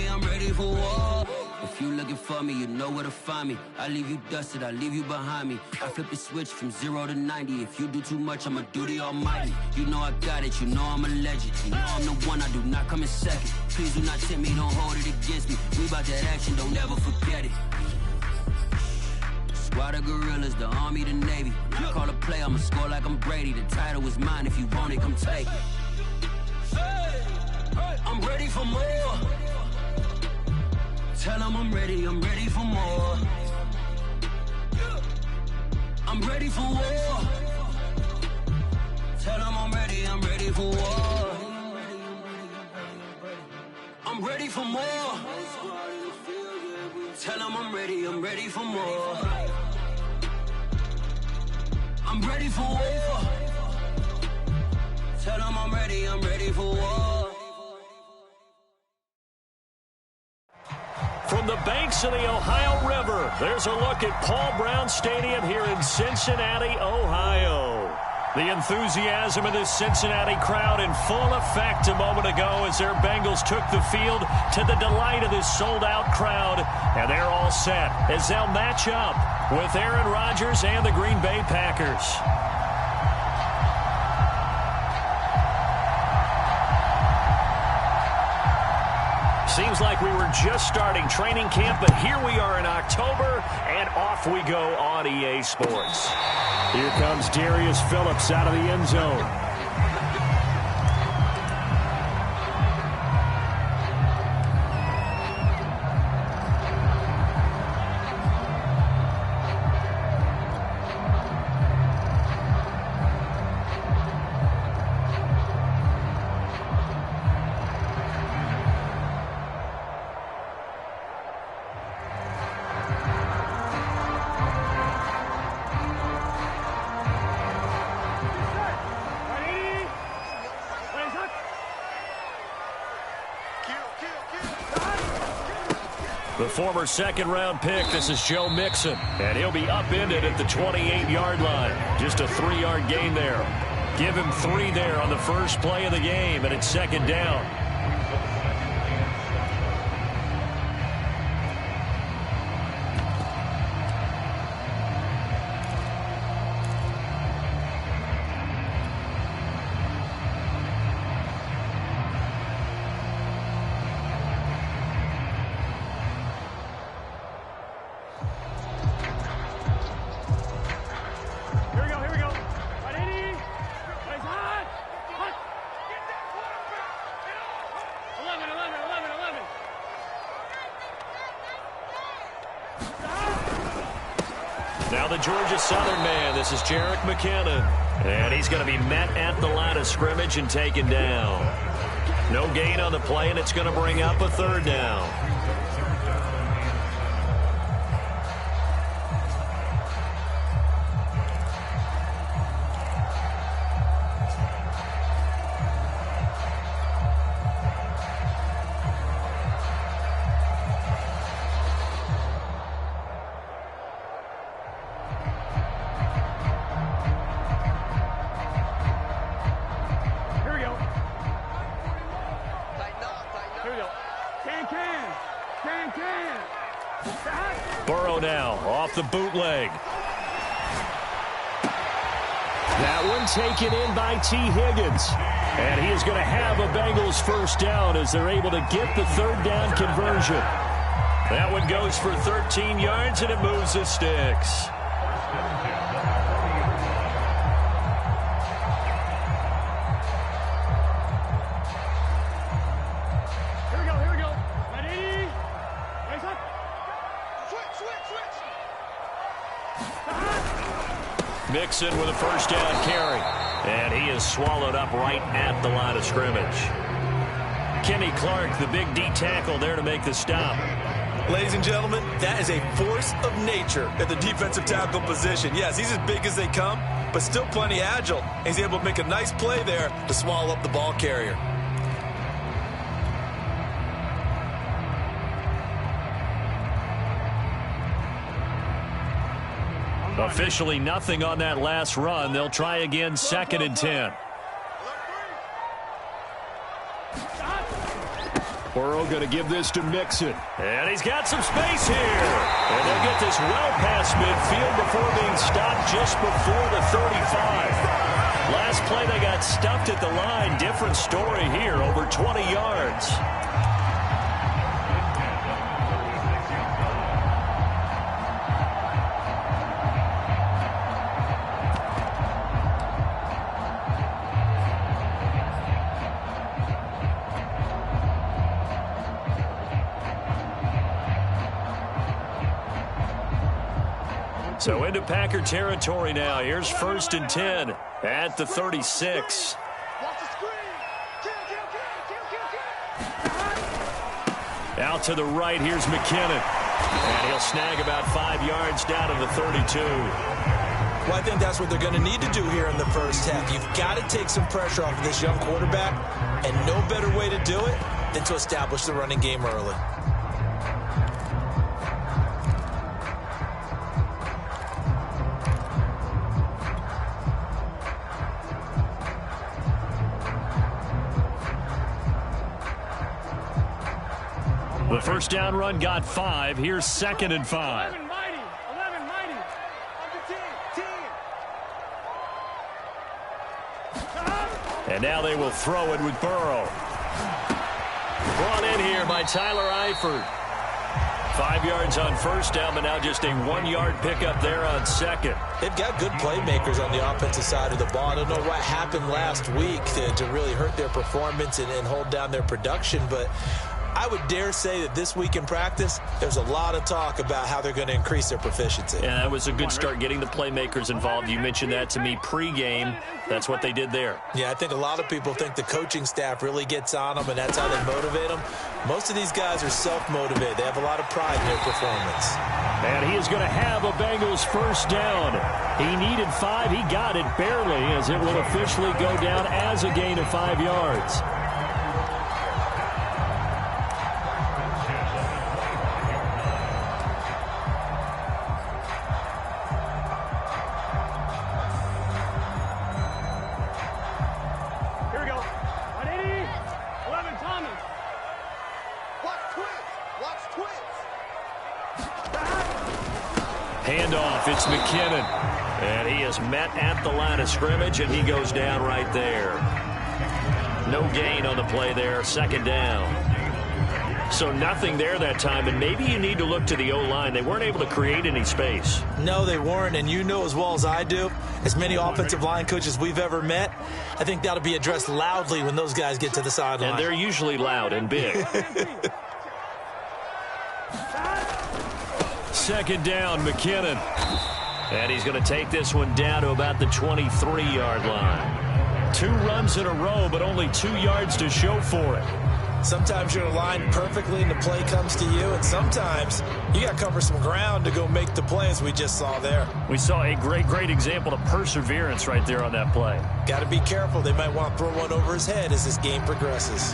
I'm ready for war. If you looking for me, you know where to find me. I leave you dusted, I leave you behind me. I flip the switch from 0 to 90. If you do too much, I'ma do the almighty. You know I got it, you know I'm a legend. You know I'm the one, I do not come in second. Please do not tempt me, don't hold it against me. We bout that action, don't ever forget it. Squad of gorillas, the army, the navy. When I call a play, I'ma score like I'm Brady. The title is mine, if you want it, come take it. I'm ready for more. Tell them I'm ready for more. I'm ready for war. Tell them I'm ready for war. I'm ready for more. Tell them I'm ready for more. I'm ready for war. Tell them I'm ready for war. From the banks of the Ohio River, there's a look at Paul Brown Stadium here in Cincinnati, Ohio. The enthusiasm of this Cincinnati crowd in full effect a moment ago as their Bengals took the field to the delight of this sold-out crowd. And they're all set as they'll match up with Aaron Rodgers and the Green Bay Packers. Seems like we were just starting training camp, but here we are in October, and off we go on EA Sports. Here comes Darius Phillips out of the end zone. The former second-round pick, this is Joe Mixon, and he'll be upended at the 28-yard line. Just a 3-yard gain there. Give him 3 there on the first play of the game, and it's second down. Now the Georgia Southern man, this is Jerick McKinnon. And he's going to be met at the line of scrimmage and taken down. No gain on the play, and it's going to bring up a third down. Burrow now off the bootleg. That one taken in by T. Higgins. And he is going to have a Bengals first down as they're able to get the third down conversion. That one goes for 13 yards, and it moves the sticks. Mixon with a first down carry. And he is swallowed up right at the line of scrimmage. Kenny Clark, the big D tackle there to make the stop. Ladies and gentlemen, that is a force of nature at the defensive tackle position. Yes, he's as big as they come, but still plenty agile. He's able to make a nice play there to swallow up the ball carrier. Officially nothing on that last run. They'll try again, 2nd and 10. Burrow going to give this to Mixon. And he's got some space here. And they'll get this well past midfield before being stopped just before the 35. Last play they got stuffed at the line. Different story here, over 20 yards. So into Packer territory now. Here's 1st and 10 at the 36. Out to the right, here's McKinnon. And he'll snag about 5 yards down to the 32. Well, I think that's what they're going to need to do here in the first half. You've got to take some pressure off of this young quarterback, and no better way to do it than to establish the running game early. The first down run got 5. Here's 2nd and 5. 11 mighty. 11 mighty. Of the team. And now they will throw it with Burrow. Brought in here by Tyler Eifert. 5 yards on first down, but now just a 1-yard pickup there on 2nd. They've got good playmakers on the offensive side of the ball. I don't know what happened last week to really hurt their performance and hold down their production, but I would dare say that this week in practice, there's a lot of talk about how they're going to increase their proficiency. Yeah, that was a good start, getting the playmakers involved. You mentioned that to me pregame. That's what they did there. Yeah, I think a lot of people think the coaching staff really gets on them, and that's how they motivate them. Most of these guys are self-motivated. They have a lot of pride in their performance. And he is going to have a Bengals first down. He needed 5. He got it barely, as it will officially go down as a gain of 5 yards. Handoff, it's McKinnon. And he is met at the line of scrimmage, and he goes down right there. No gain on the play there, 2nd down. So nothing there that time, and maybe you need to look to the O-line. They weren't able to create any space. No, they weren't, and you know as well as I do, as many offensive line coaches we've ever met, I think that'll be addressed loudly when those guys get to the sideline. And they're usually loud and big. 2nd down, McKinnon. And he's going to take this one down to about the 23-yard line. 2 runs in a row, but only 2 yards to show for it. Sometimes you're aligned perfectly and the play comes to you, and sometimes you got to cover some ground to go make the play, as we just saw there. We saw a great example of perseverance right there on that play. Got to be careful. They might want to throw one over his head as this game progresses.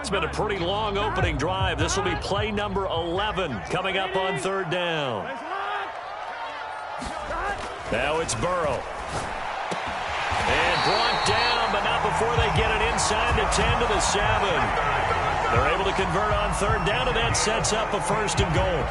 It's been a pretty long opening drive. This will be play number 11 coming up on 3rd down. Now it's Burrow. And brought down, but not before they get it inside the 10 to the 7. They're able to convert on 3rd down, and that sets up a 1st and goal.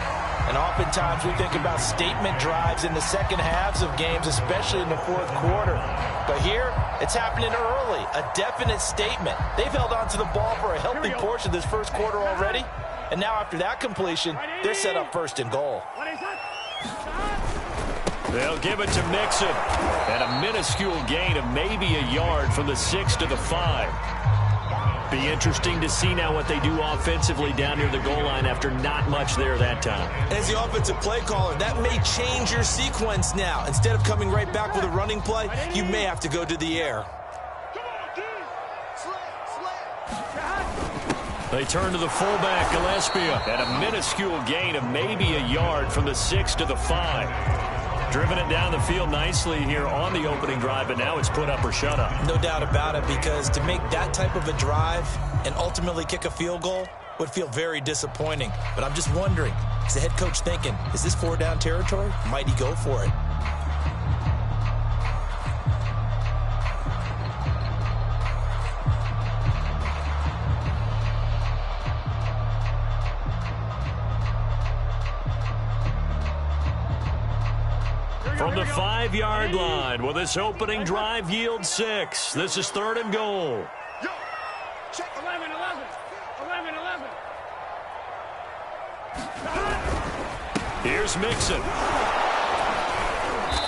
And oftentimes we think about statement drives in the second halves of games, especially in the 4th quarter. But here, it's happening early, a definite statement. They've held on to the ball for a healthy portion of this 1st quarter already. And now after that completion, they're set up 1st and goal. They'll give it to Mixon. And a minuscule gain of maybe a yard from the 6 to the 5. Be interesting to see now what they do offensively down near the goal line after not much there that time. As the offensive play caller, that may change your sequence now. Instead of coming right back with a running play, you may have to go to the air. They turn to the fullback, Gillespie, and a minuscule gain of maybe a yard from the 6 to the 5. Driven it down the field nicely here on the opening drive, but now it's put up or shut up. No doubt about it, because to make that type of a drive and ultimately kick a field goal would feel very disappointing. But I'm just wondering, is the head coach thinking, is this 4-down territory? Might he go for it? From the 5-yard line, will this opening drive yield 6? This is 3rd and goal. 11. Here's Mixon.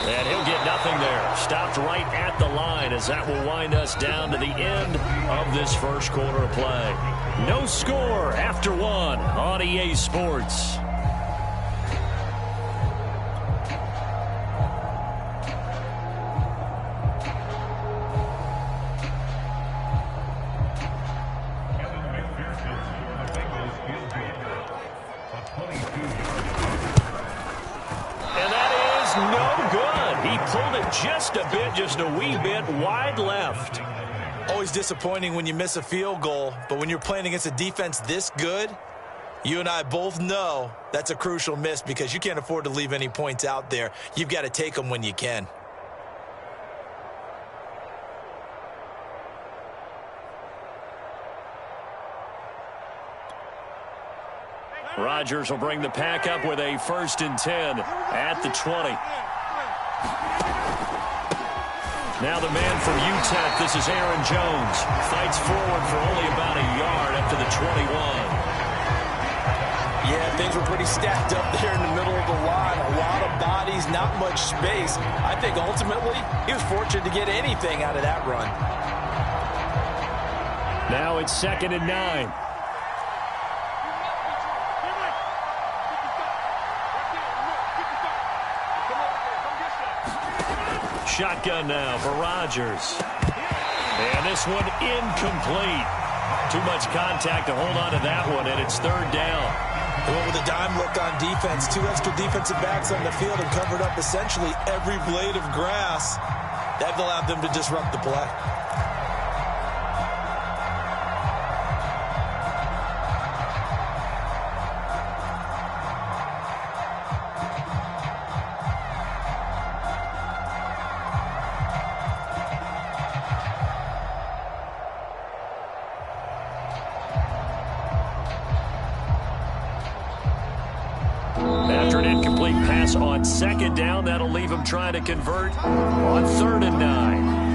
And he'll get nothing there. Stopped right at the line as that will wind us down to the end of this first quarter of play. No score after 1 on EA Sports. Just a wee bit wide left. Always disappointing when you miss a field goal, but when you're playing against a defense this good, you and I both know that's a crucial miss because you can't afford to leave any points out there. You've got to take them when you can. Rodgers will bring the pack up with a 1st and 10 at the 20. Now the man from UTEP, this is Aaron Jones. Fights forward for only about a yard up to the 21. Yeah, things were pretty stacked up there in the middle of the line. A lot of bodies, not much space. I think ultimately he was fortunate to get anything out of that run. Now it's 2nd and 9. Shotgun now for Rodgers. And this one incomplete. Too much contact to hold on to that one, and it's 3rd down. They went with a dime look on defense. 2 extra defensive backs on the field and covered up essentially every blade of grass. That allowed them to disrupt the play. On 2nd down, that'll leave him trying to convert on 3rd and 9.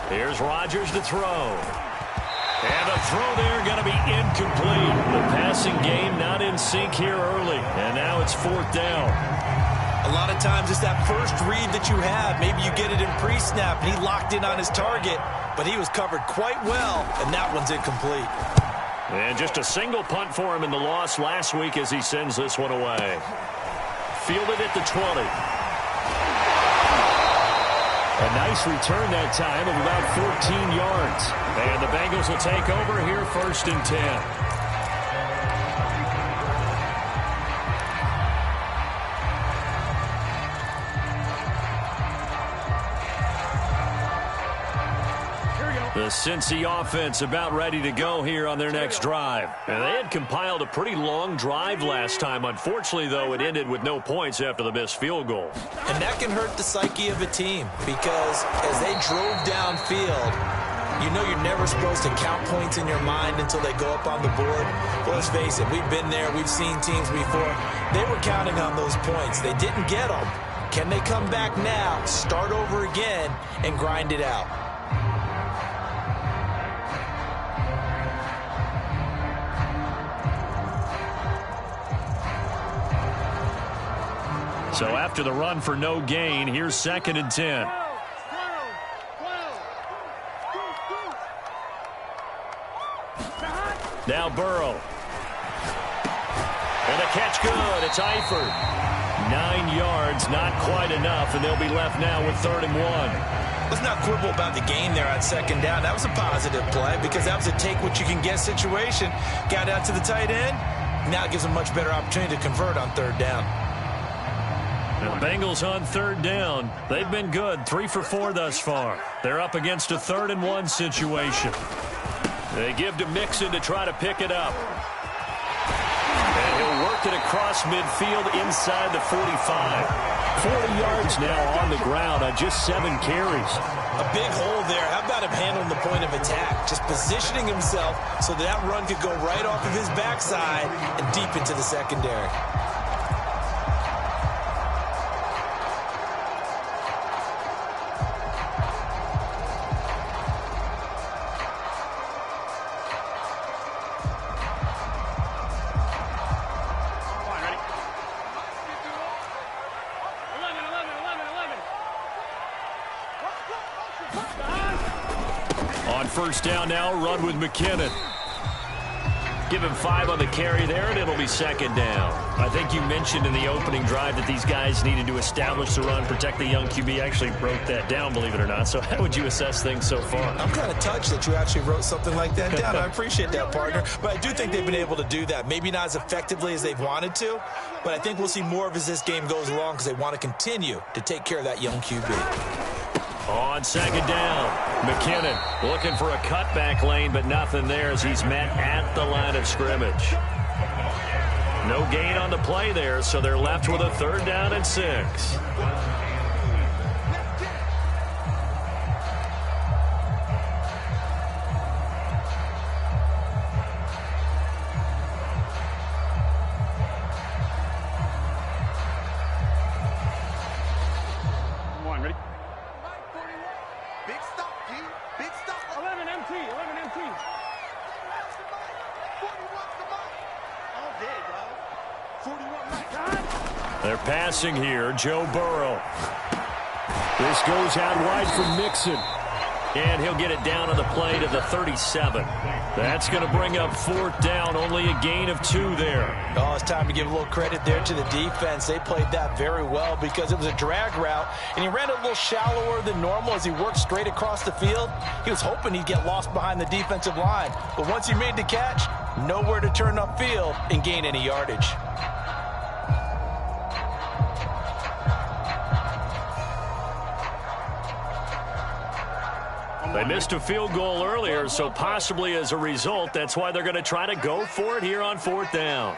Here's Rodgers to throw. And a throw there going to be incomplete. The passing game not in sync here early. And now it's 4th down. A lot of times it's that first read that you have. Maybe you get it in pre-snap and he locked in on his target. But he was covered quite well, and that one's incomplete. And just a single punt for him in the loss last week as he sends this one away. Fielded at the 20. A nice return that time of about 14 yards. And the Bengals will take over here 1st and 10. The Cincy offense about ready to go here on their next drive. And they had compiled a pretty long drive last time. Unfortunately, though, it ended with no points after the missed field goal. And that can hurt the psyche of a team because as they drove downfield, you know you're never supposed to count points in your mind until they go up on the board. Well, let's face it, we've been there. We've seen teams before. They were counting on those points. They didn't get them. Can they come back now, start over again, and grind it out? So after the run for no gain, here's 2nd and 10. Now Burrow. And the catch good. It's Eifert. 9 yards, not quite enough, and they'll be left now with 3rd and 1. Let's not quibble about the gain there on 2nd down. That was a positive play because that was a take-what-you-can-get situation. Got out to the tight end. Now it gives them a much better opportunity to convert on 3rd down. The Bengals on 3rd down. They've been good, 3 for 4 thus far. They're up against a 3rd and 1 situation. They give to Mixon to try to pick it up. And he'll work it across midfield inside the 45. 40 yards now on the ground on just 7 carries. A big hole there. How about him handling the point of attack? Just positioning himself so that run could go right off of his backside and deep into the secondary. First down now, run with McKinnon. Give him 5 on the carry there, and it'll be second down. I think you mentioned in the opening drive that these guys needed to establish the run, protect the young QB. Actually wrote that down, believe it or not. So how would you assess things so far? I'm kind of touched that you actually wrote something like that down. I appreciate that, partner. But I do think they've been able to do that. Maybe not as effectively as they've wanted to, but I think we'll see more of as this game goes along because they want to continue to take care of that young QB. On second down, McKinnon looking for a cutback lane, but nothing there as he's met at the line of scrimmage. No gain on the play there, so they're left with a 3rd down and 6. They're passing here, Joe Burrow. This goes out wide for Mixon. And he'll get it down on the play to the 37. That's going to bring up 4th down, only a gain of 2 there. Oh, it's time to give a little credit there to the defense. They played that very well because it was a drag route, and he ran a little shallower than normal as he worked straight across the field. He was hoping he'd get lost behind the defensive line, but once he made the catch, nowhere to turn upfield and gain any yardage. They missed a field goal earlier, so possibly as a result, that's why they're going to try to go for it here on 4th down.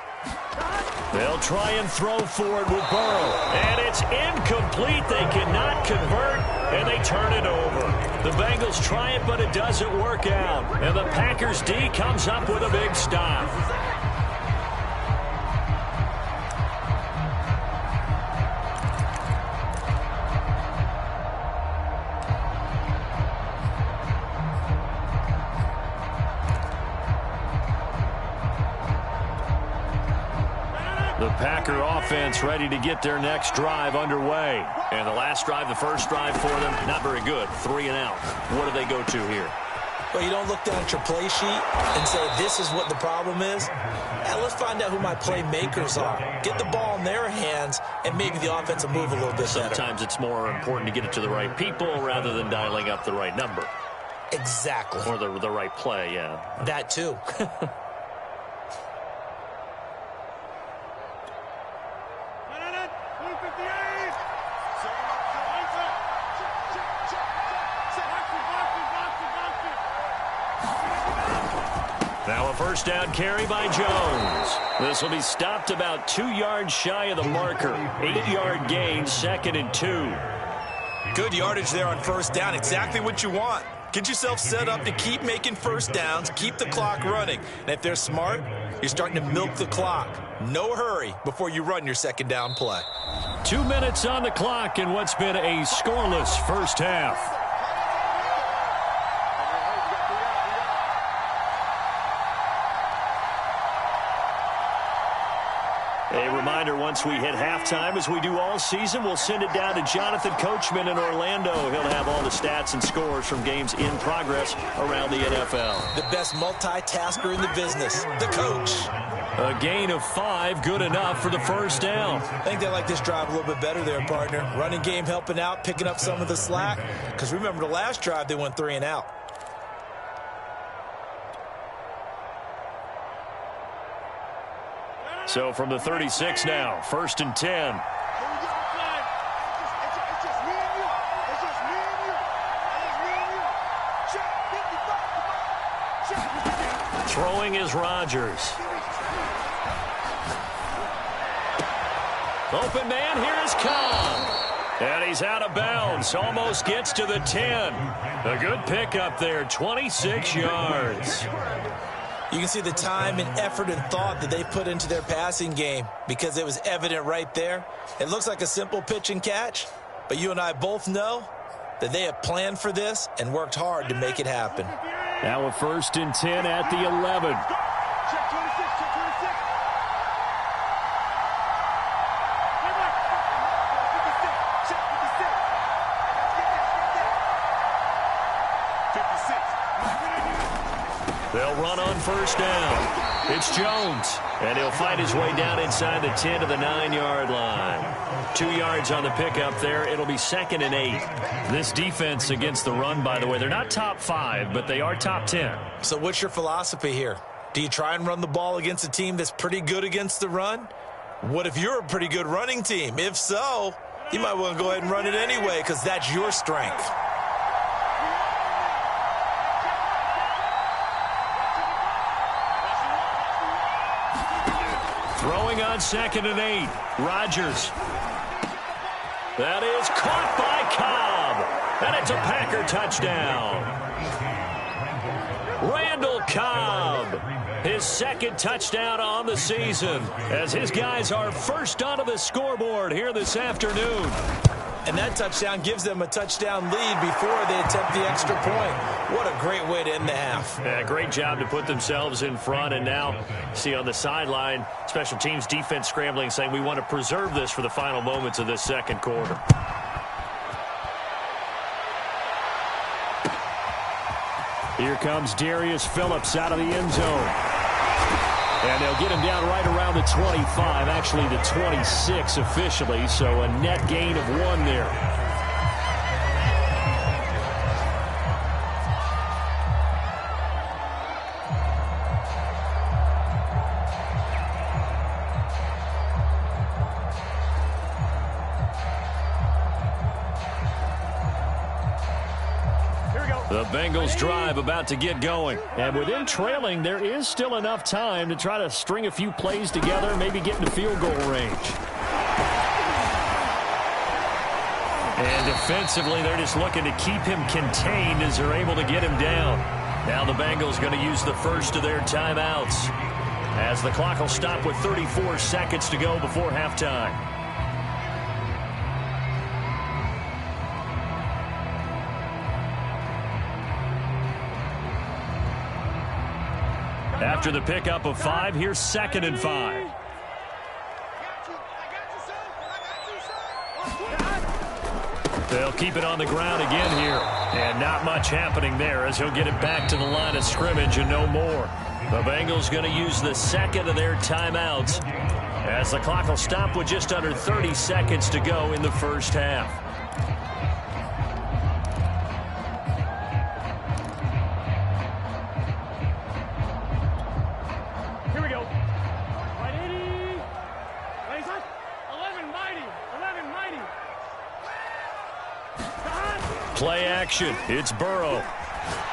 They'll try and throw for it with Burrow. And it's incomplete. They cannot convert, and they turn it over. The Bengals try it, but it doesn't work out. And the Packers D comes up with a big stop. The Packer offense ready to get their next drive underway. And the last drive, the first drive for them, not very good. 3 and out. What do they go to here? Well, you don't look down at your play sheet and say, this is what the problem is. Now, let's find out who my playmakers are. Get the ball in their hands, and maybe the offense will move a little bit better. Sometimes it's more important to get it to the right people rather than dialing up the right number. Exactly. Or the right play, yeah. That, too. Now a first down carry by Jones. This will be stopped about 2 yards shy of the marker. 8-yard gain, 2nd and 2. Good yardage there on first down. Exactly what you want. Get yourself set up to keep making first downs, keep the clock running. And if they're smart, you're starting to milk the clock. No hurry before you run your second down play. 2 minutes on the clock in what's been a scoreless first half. A reminder, once we hit halftime, as we do all season, we'll send it down to Jonathan Coachman in Orlando. He'll have all the stats and scores from games in progress around the NFL. The best multitasker in the business, the coach. A gain of 5, good enough for the first down. I think they like this drive a little bit better there, partner. Running game helping out, picking up some of the slack. Because remember the last drive, they went 3 and out. So from the 36 now, 1st and 10. Throwing is Rodgers. Open man, here is Cobb. And he's out of bounds. Almost gets to the 10. A good pickup there, 26 yards. You can see the time and effort and thought that they put into their passing game because it was evident right there. It looks like a simple pitch and catch, but you and I both know that they have planned for this and worked hard to make it happen. Now a 1st and 10 at the 11. Check 26, check 26. 56. They'll run on 1st down. It's Jones, and he'll fight his way down inside the 10 to the 9-yard line. 2 yards on the pickup there. It'll be 2nd and 8. This defense against the run, by the way, they're not top 5, but they are top 10. So what's your philosophy here? Do you try and run the ball against a team that's pretty good against the run? What if you're a pretty good running team? If so, you might want to go ahead and run it anyway because that's your strength. Throwing on 2nd and 8. Rodgers. That is caught by Cobb. And it's a Packer touchdown. Randall Cobb. His 2nd touchdown on the season as his guys are first onto the scoreboard here this afternoon. And that touchdown gives them a touchdown lead before they attempt the extra point. What a great way to end the half. Yeah, great job to put themselves in front. And now, see on the sideline, special teams defense scrambling, saying we want to preserve this for the final moments of this 2nd quarter. Here comes Darius Phillips out of the end zone. And they'll get him down right around the 25, actually the 26 officially, so a net gain of 1 there. The Bengals drive about to get going. And with them trailing, there is still enough time to try to string a few plays together, maybe get into field goal range. And defensively, they're just looking to keep him contained as they're able to get him down. Now the Bengals going to use the first of their timeouts as the clock will stop with 34 seconds to go before halftime. After the pickup of 5, here's 2nd and 5. They'll keep it on the ground again here. And not much happening there as he'll get it back to the line of scrimmage and no more. The Bengals going to use the 2nd of their timeouts as the clock will stop with just under 30 seconds to go in the first half. Play action. It's Burrow.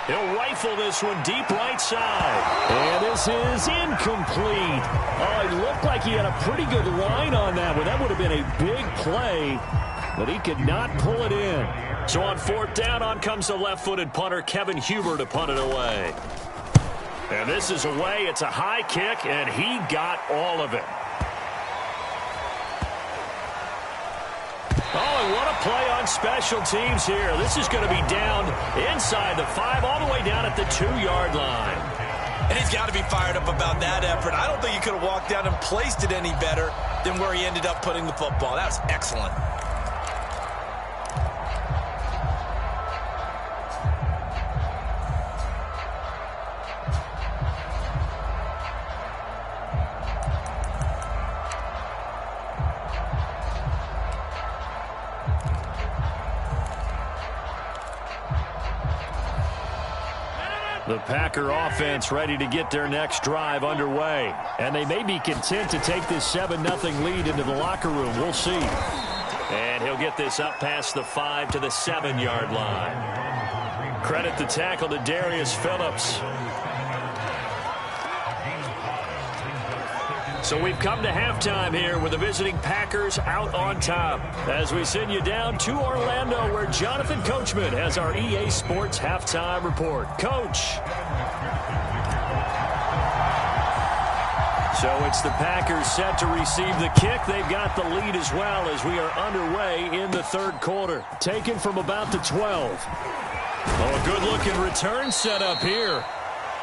He'll rifle this one deep right side. And this is incomplete. Oh, it looked like he had a pretty good line on that one. That would have been a big play, but he could not pull it in. So on 4th down, on comes the left-footed punter, Kevin Huber, to punt it away. And this is away. It's a high kick, and he got all of it. Oh, and what a play on special teams here. This is going to be down inside the 5, all the way down at the 2-yard line. And he's got to be fired up about that effort. I don't think he could have walked down and placed it any better than where he ended up putting the football. That was excellent. The Packer offense ready to get their next drive underway. And they may be content to take this 7-0 lead into the locker room. We'll see. And he'll get this up past the 5 to the 7-yard line. Credit the tackle to Darius Phillips. So we've come to halftime here with the visiting Packers out on top. As we send you down to Orlando, where Jonathan Coachman has our EA Sports halftime report. Coach. So it's the Packers set to receive the kick. They've got the lead as well as we are underway in the third quarter. Taken from about the 12. Oh, a good-looking return set up here.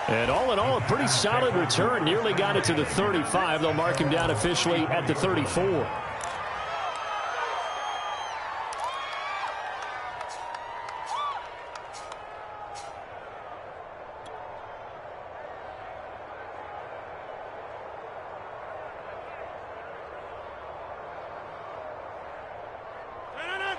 And all in all, a pretty solid return. Nearly got it to the 35. They'll mark him down officially at the 34.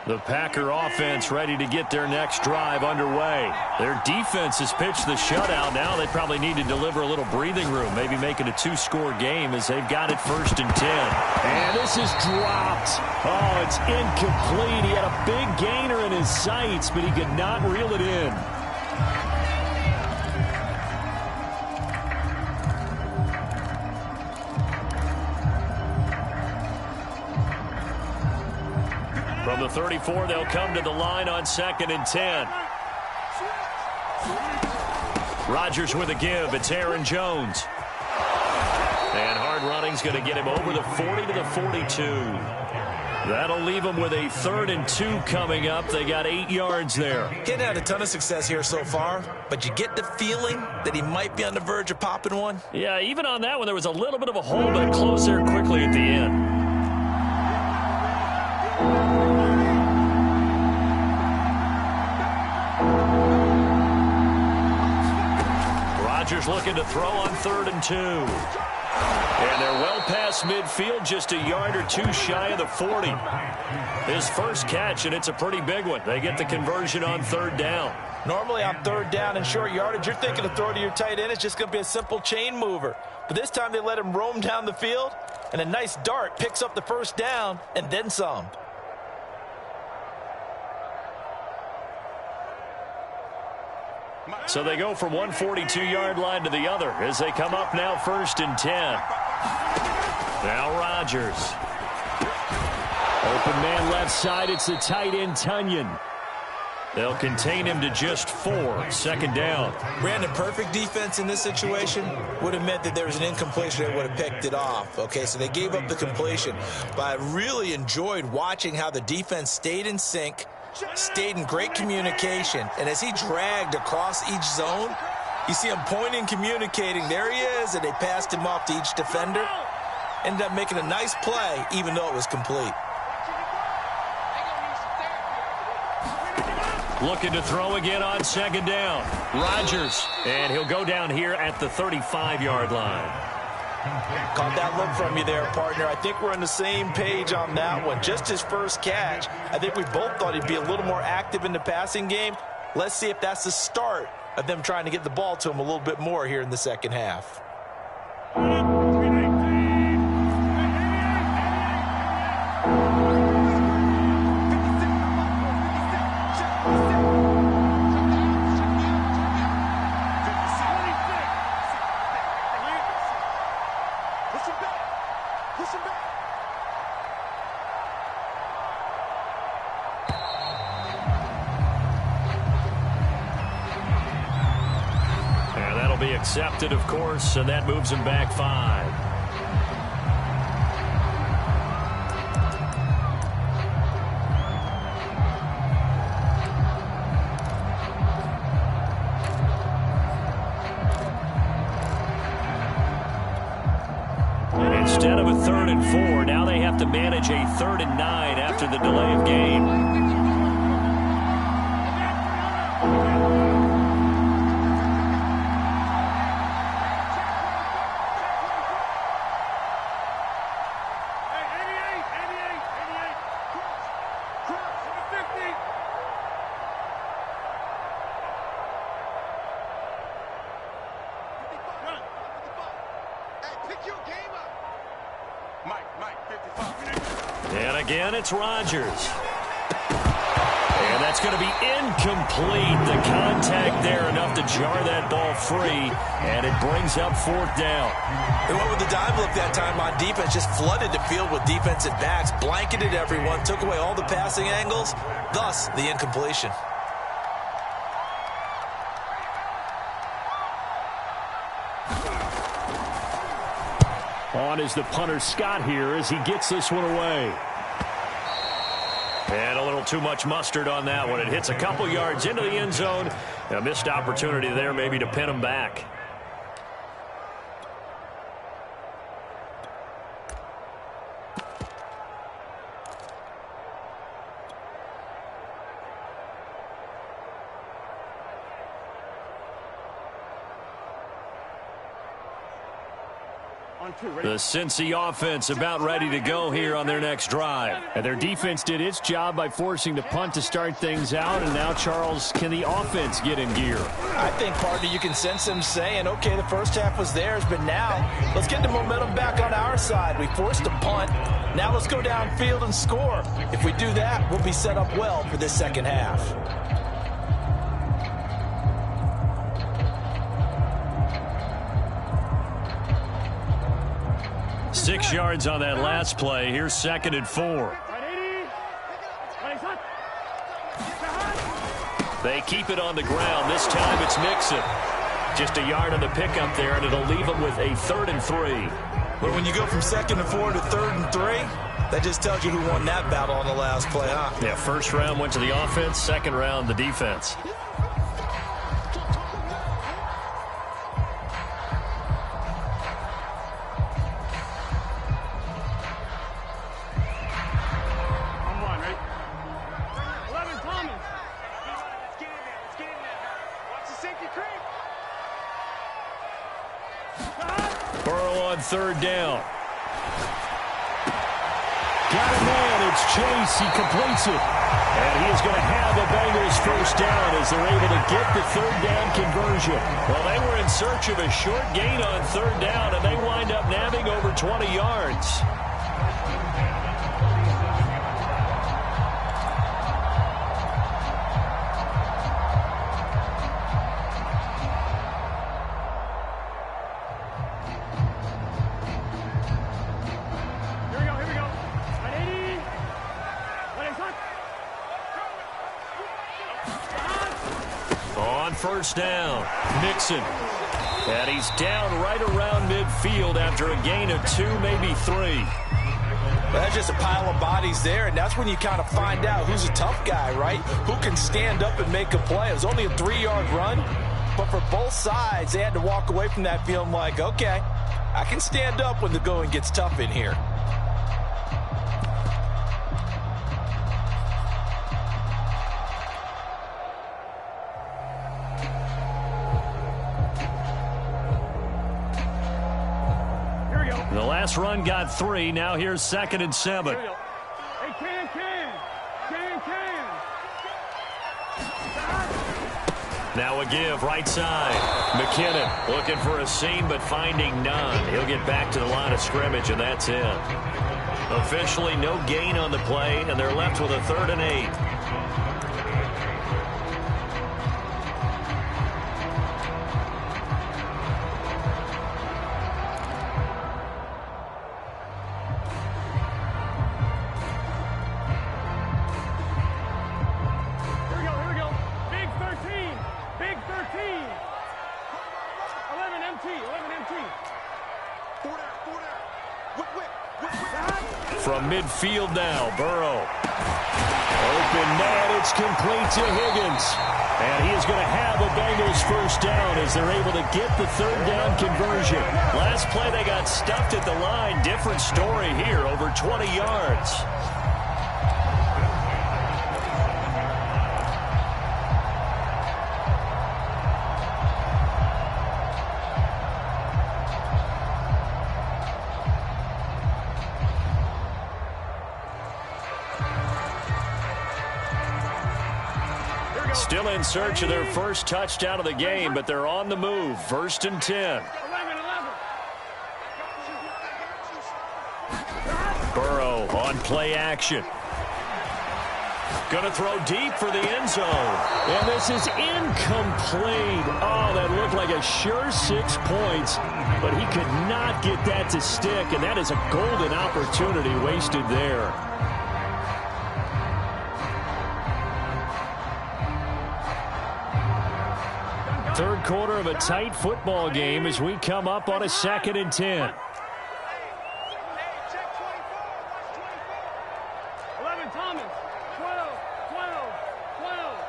The Packer offense ready to get their next drive underway. Their defense has pitched the shutout. Now they probably need to deliver a little breathing room, maybe make it a two-score game as they've got it 1st and 10. And this is dropped. Oh, it's incomplete. He had a big gainer in his sights, but he could not reel it in. From the 34, they'll come to the line on 2nd and 10. Rodgers with a give. It's Aaron Jones. And hard running's going to get him over the 40 to the 42. That'll leave him with a 3rd and 2 coming up. They got 8 yards there. Getting had a ton of success here so far, but you get the feeling that he might be on the verge of popping one. Yeah, even on that one, there was a little bit of a hole, but it closed there quickly at the end. Rodgers looking to throw on 3rd and 2. And they're well past midfield, just a yard or two shy of the 40. His first catch, and it's a pretty big one. They get the conversion on 3rd down. Normally on 3rd down and short yardage, you're thinking of throw to your tight end. It's just going to be a simple chain mover. But this time they let him roam down the field, and a nice dart picks up the 1st down and then some. So they go from one 42-yard line to the other as they come up now 1st and 10. Now Rodgers. Open man left side. It's the tight end, Tunyon. They'll contain him to just 4. 2nd down. Brandon, perfect defense in this situation would have meant that there was an incompletion that would have picked it off. Okay, so they gave up the completion. But I really enjoyed watching how the defense stayed in sync, stayed in great communication, and as he dragged across each zone, you see him pointing, communicating. There he is, and they passed him off to each defender. Ended up making a nice play, even though it was complete. Looking to throw again on 2nd down. Rodgers, and he'll go down here at the 35-yard line. Caught that look from you there, partner. I think we're on the same page on that one. Just his first catch. I think we both thought he'd be a little more active in the passing game. Let's see if that's the start of them trying to get the ball to him a little bit more here in the second half. Accepted, of course, and that moves him back 5. Instead of a 3rd and 4, now they have to manage a 3rd and 9 after the delay of game. And again, it's Rodgers. And that's going to be incomplete. The contact there enough to jar that ball free, and it brings up fourth down. They went with the dime look that time on defense, just flooded the field with defensive backs, blanketed everyone, took away all the passing angles, thus the incompletion. On is the punter Scott here as he gets this one away. And a little too much mustard on that one. It hits a couple yards into the end zone. A missed opportunity there maybe to pin him back. The Cincy offense about ready to go here on their next drive. And their defense did its job by forcing the punt to start things out. And now, Charles, can the offense get in gear? I think, partner, you can sense them saying, okay, the first half was theirs, but now let's get the momentum back on our side. We forced a punt. Now let's go downfield and score. If we do that, we'll be set up well for this second half. 6 yards on that last play. Here's 2nd and 4. They keep it on the ground. This time it's Mixon. Just a yard on the pickup there, and it'll leave them with a 3rd and 3. But when you go from 2nd and 4 to 3rd and 3, that just tells you who won that battle on the last play, huh? Yeah, first round went to the offense, second round the defense. Third down. Got a man. It's Chase. He completes it. And he is going to have the Bengals first down as they're able to get the third down conversion. Well, they were in search of a short gain on third down, and they wind up nabbing over 20 yards. First down, Mixon. And he's down right around midfield after a gain of 2, maybe 3. Well, that's just a pile of bodies there, and that's when you kind of find out who's a tough guy, right? Who can stand up and make a play. It was only a 3-yard run, but for both sides, they had to walk away from that feeling like, okay, I can stand up when the going gets tough in here. The last run got 3. Now here's 2nd and 7. Hey, can. Now a give, right side. McKinnon looking for a seam, but finding none. He'll get back to the line of scrimmage, and that's it. Officially no gain on the play, and they're left with a 3rd and 8. From midfield now, Burrow. Open net, it's complete to Higgins. And he is going to have a Bengals first down as they're able to get the third down conversion. Last play they got stuffed at the line. Different story here, over 20 yards. Still in search of their first touchdown of the game, but they're on the move. 1st and 10. Burrow on play action. Going to throw deep for the end zone. And this is incomplete. Oh, that looked like a sure 6 points, but he could not get that to stick, and that is a golden opportunity wasted there. Third quarter of a tight football game as we come up on a 2nd and 10. 11, Thomas. 12, 12, 12.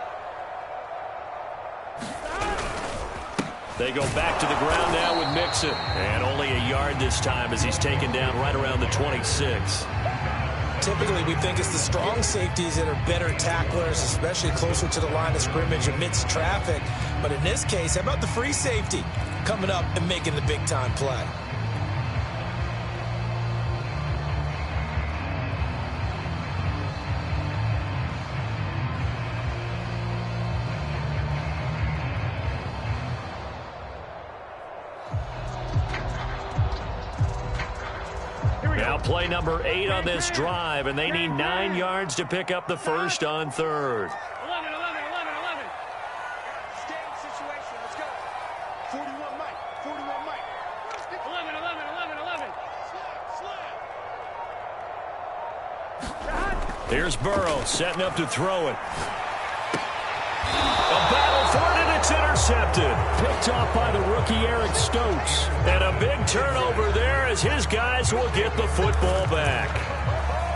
They go back to the ground now with Mixon. And only a yard this time as he's taken down right around the 26. Typically, we think it's the strong safeties that are better tacklers, especially closer to the line of scrimmage amidst traffic. But in this case, how about the free safety coming up and making the big-time play? Now play number 8 on this drive, and they need 9 yards to pick up the first on 3rd. 11. Stand situation. Let's go. 41 Mike. 41 Mike. 11. Slap. Here's Burrow setting up to throw it. A battle for it, and it's intercepted. Picked off by the rookie Eric Stokes. And a big turnover there as his guys will get the football back.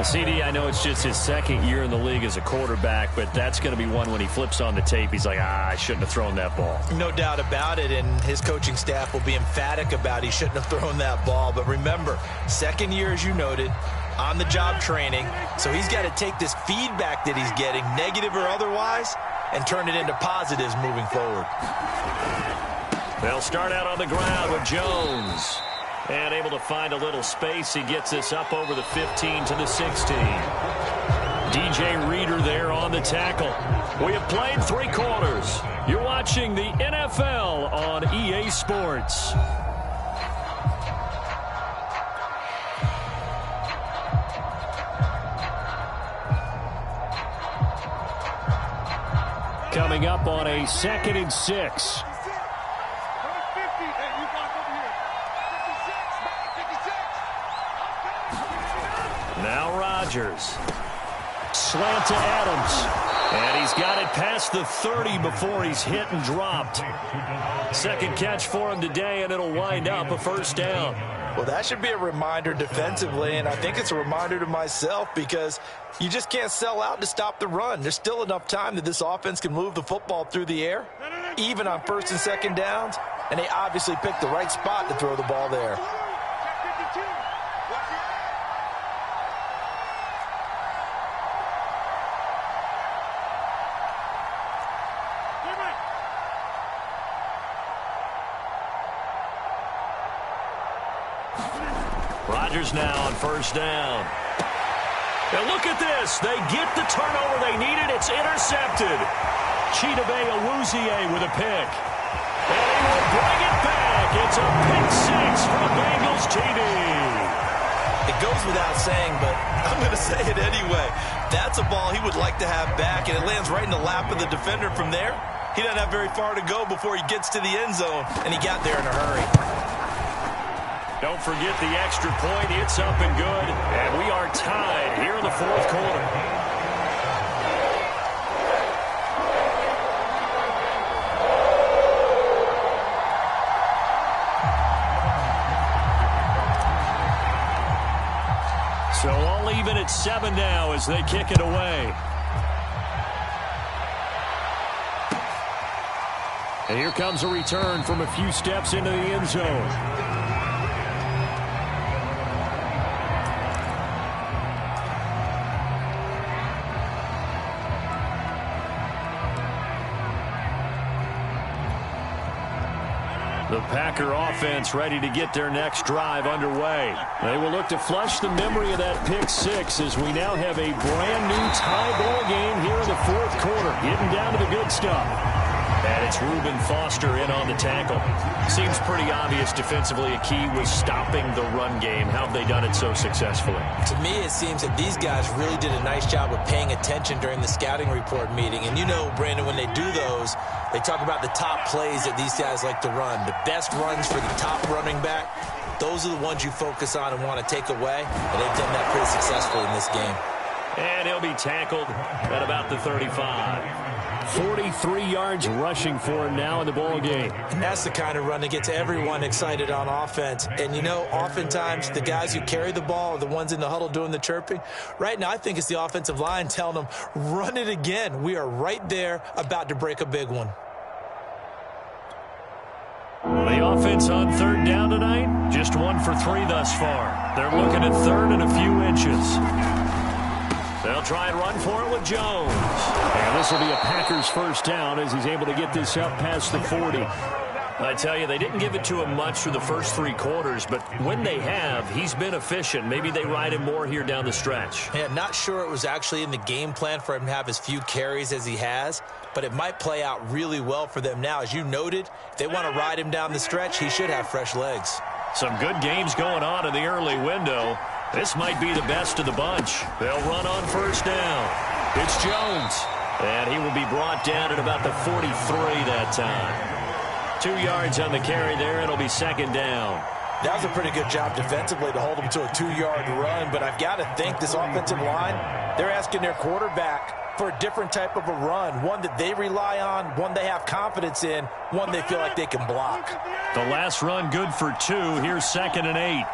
CD, I know it's just his 2nd year in the league as a quarterback, but that's going to be one when he flips on the tape. He's like, I shouldn't have thrown that ball. No doubt about it, and his coaching staff will be emphatic about he shouldn't have thrown that ball. But remember, 2nd year, as you noted, on-the-job training, so he's got to take this feedback that he's getting, negative or otherwise, and turn it into positives moving forward. They'll start out on the ground with Jones. And able to find a little space. He gets this up over the 15 to the 16. DJ Reader there on the tackle. We have played 3 quarters. You're watching the NFL on EA Sports. Coming up on a 2nd and 6. Now Rodgers. Slant to Adams. And he's got it past the 30 before he's hit and dropped. 2nd catch for him today, and it'll wind up a first down. Well, that should be a reminder defensively, and I think it's a reminder to myself because you just can't sell out to stop the run. There's still enough time that this offense can move the football through the air, even on 1st and 2nd downs, and they obviously picked the right spot to throw the ball there. Rodgers now on 1st down. Now look at this. They get the turnover they needed. It's intercepted. Chidobe Awuzie with a pick. And he will bring it back. It's a pick 6 from Bengals TV. It goes without saying, but I'm going to say it anyway. That's a ball he would like to have back, and it lands right in the lap of the defender from there. He doesn't have very far to go before he gets to the end zone, and he got there in a hurry. Don't forget the extra point. It's up and good. And we are tied here in the 4th quarter. So all even at 7 now as they kick it away. And here comes a return from a few steps into the end zone. The Packer offense ready to get their next drive underway. They will look to flush the memory of that pick 6 as we now have a brand new tie ball game here in the 4th quarter, getting down to the good stuff. And it's Reuben Foster in on the tackle. Seems pretty obvious defensively a key was stopping the run game. How have they done it so successfully? To me, it seems that these guys really did a nice job of paying attention during the scouting report meeting. And you know, Brandon, when they do those, they talk about the top plays that these guys like to run. The best runs for the top running back, those are the ones you focus on and want to take away. And they've done that pretty successfully in this game. And he'll be tackled at about the 35. 43 yards rushing for him now in the ball game. And that's the kind of run that gets everyone excited on offense. And, you know, oftentimes the guys who carry the ball are the ones in the huddle doing the chirping. Right now, I think it's the offensive line telling them, run it again. We are right there about to break a big one. The offense on third down tonight, just 1 for 3 thus far. They're looking at third and a few inches. They'll try and run for it with Jones. And this will be a Packers first down as he's able to get this up past the 40. I tell you, they didn't give it to him much for the first 3 quarters, but when they have, he's been efficient. Maybe they ride him more here down the stretch. Yeah, not sure it was actually in the game plan for him to have as few carries as he has, but it might play out really well for them now. As you noted, if they want to ride him down the stretch, he should have fresh legs. Some good games going on in the early window. This might be the best of the bunch. They'll run on first down. It's Jones. And he will be brought down at about the 43 that time. 2 yards on the carry there. It'll be second down. That was a pretty good job defensively to hold him to a 2-yard run, but I've got to think this offensive line, they're asking their quarterback for a different type of a run, one that they rely on, one they have confidence in, one they feel like they can block. The last run good for 2. Here's 2nd and 8.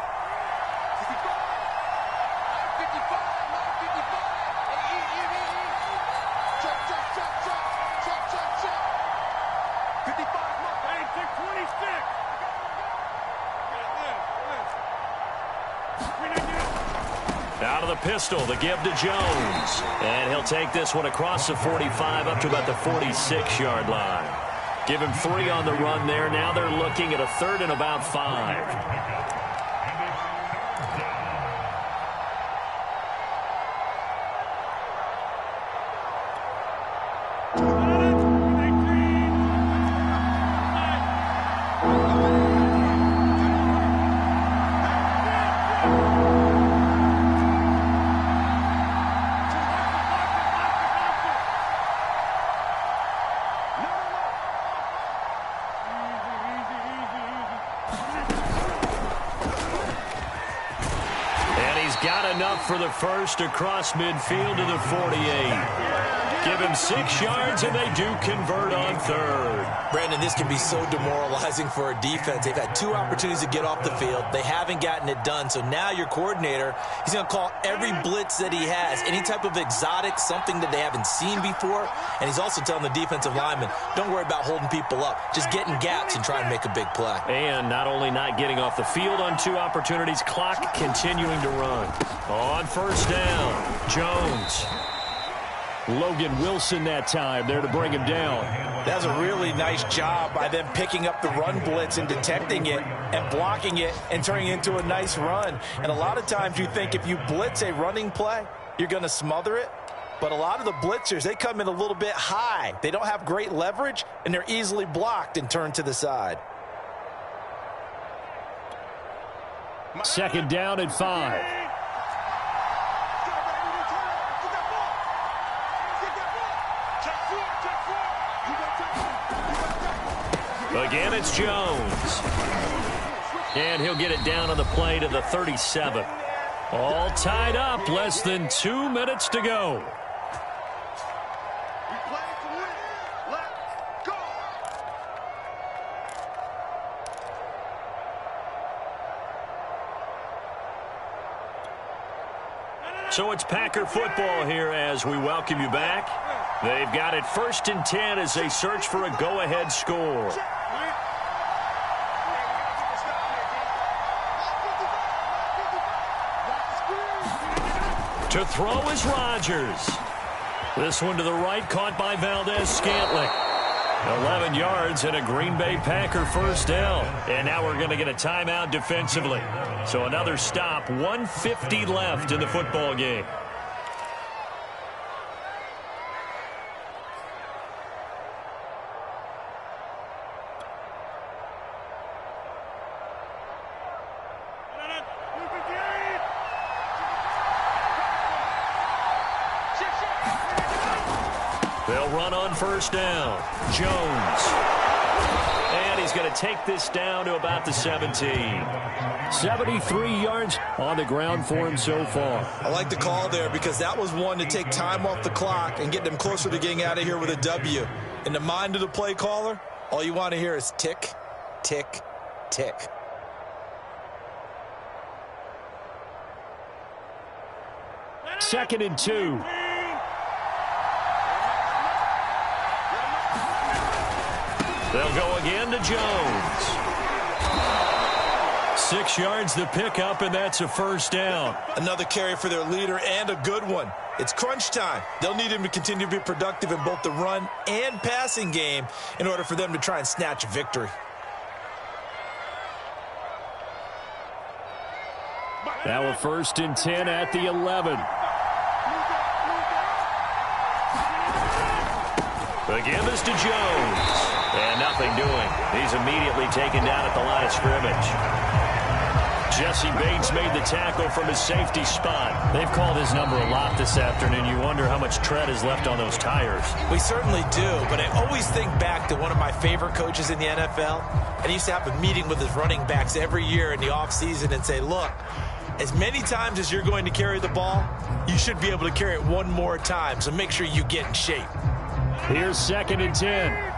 Out of the pistol, the give to Jones. And he'll take this one across the 45 up to about the 46-yard line. Give him 3 on the run there. Now they're looking at a 3rd and about 5. For the first across midfield to the 48. Give him 6 yards, and they do convert on 3rd. Brandon, this can be so demoralizing for a defense. They've had 2 opportunities to get off the field. They haven't gotten it done. So now your coordinator, he's going to call every blitz that he has, any type of exotic, something that they haven't seen before. And he's also telling the defensive lineman, don't worry about holding people up. Just get in gaps and try and make a big play. And not only not getting off the field on 2 opportunities, clock continuing to run. On first down, Jones. Logan Wilson that time there to bring him down. That was a really nice job by them picking up the run blitz and detecting it and blocking it and turning it into a nice run. And a lot of times you think if you blitz a running play, you're going to smother it. But a lot of the blitzers, they come in a little bit high. They don't have great leverage, and they're easily blocked and turned to the side. 2nd down and 5. Again, it's Jones. And he'll get it down on the play to the 37. All tied up, less than 2 minutes to go. So it's Packer football here as we welcome you back. They've got it 1st and 10 as they search for a go-ahead score. To throw is Rodgers. This one to the right, caught by Valdez-Scantling. 11 yards and a Green Bay Packer first down. And now we're going to get a timeout defensively. So another stop, 1:50 left in the football game. They'll run on first down. Jones. And he's going to take this down to about the 17. 73 yards on the ground for him so far. I like the call there because that was one to take time off the clock and get them closer to getting out of here with a W. In the mind of the play caller, all you want to hear is tick, tick, tick. Second and 2. They'll go again to Jones. 6 yards the pickup, and that's a first down. Another carry for their leader and a good one. It's crunch time. They'll need him to continue to be productive in both the run and passing game in order for them to try and snatch a victory. Now a first and 10 at the 11. The give is to Jones. And nothing doing. He's immediately taken down at the line of scrimmage. Jesse Bates made the tackle from his safety spot. They've called his number a lot this afternoon. You wonder how much tread is left on those tires. We certainly do, but I always think back to one of my favorite coaches in the NFL. And he used to have a meeting with his running backs every year in the offseason and say, look, as many times as you're going to carry the ball, you should be able to carry it one more time, so make sure you get in shape. Here's second and 10.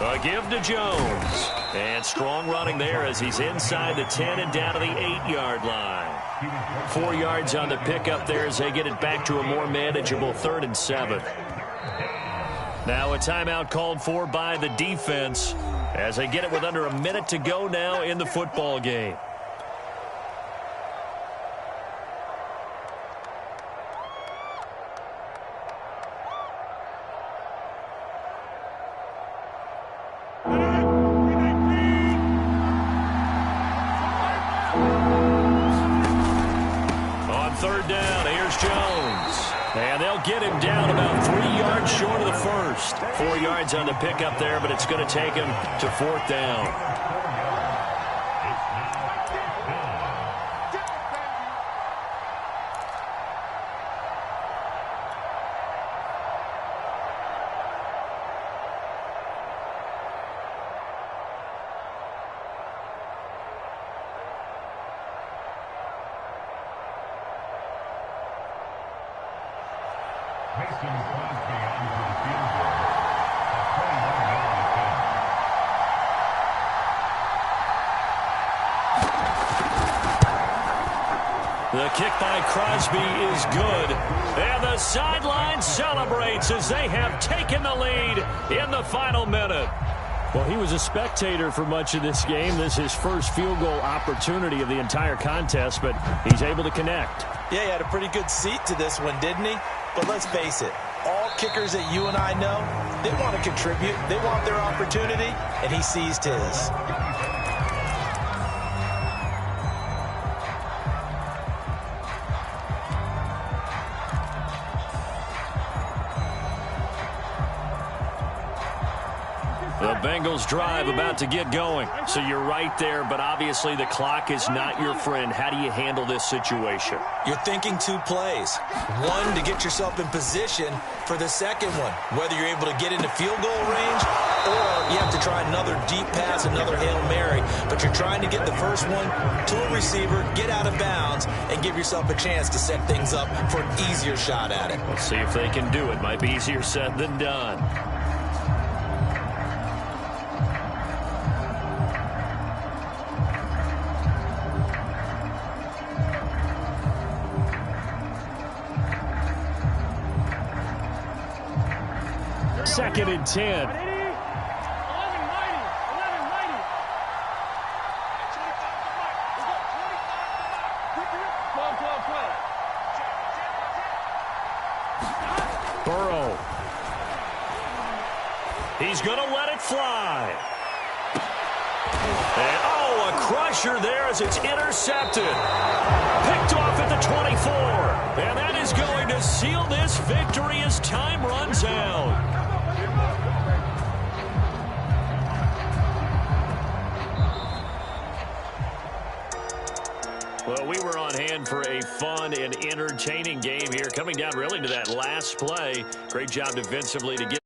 A give to Jones. And strong running there as he's inside the 10 and down to the 8-yard line. 4 yards on the pickup there as they get it back to a more manageable 3rd and 7. Now a timeout called for by the defense as they get it with under a minute to go now in the football game. Get him down about 3 yards short of the first. 4 yards on the pickup there, but it's going to take him to 4th down. The kick by Crosby is good. And the sideline celebrates as they have taken the lead in the final minute. Well, he was a spectator for much of this game. This is his first field goal opportunity of the entire contest, but he's able to connect. Yeah, he had a pretty good seat to this one, didn't he? But let's face it, all kickers that you and I know, they want to contribute. They want their opportunity, and he seized his. The Bengals drive about to get going. So you're right there, but obviously the clock is not your friend. How do you handle this situation? You're thinking 2 plays. One, to get yourself in position for the second one, whether you're able to get into field goal range or you have to try another deep pass, another Hail Mary. But you're trying to get the first one to a receiver, get out of bounds, and give yourself a chance to set things up for an easier shot at it. Let's see if they can do it. Might be easier said than done. Second and 10. Burrow. He's going to let it fly. And, oh, a crusher there as it's intercepted. Picked off at the 24. And that is going to seal this victory as time runs out. Well, we were on hand for a fun and entertaining game here. Coming down really to that last play. Great job defensively to get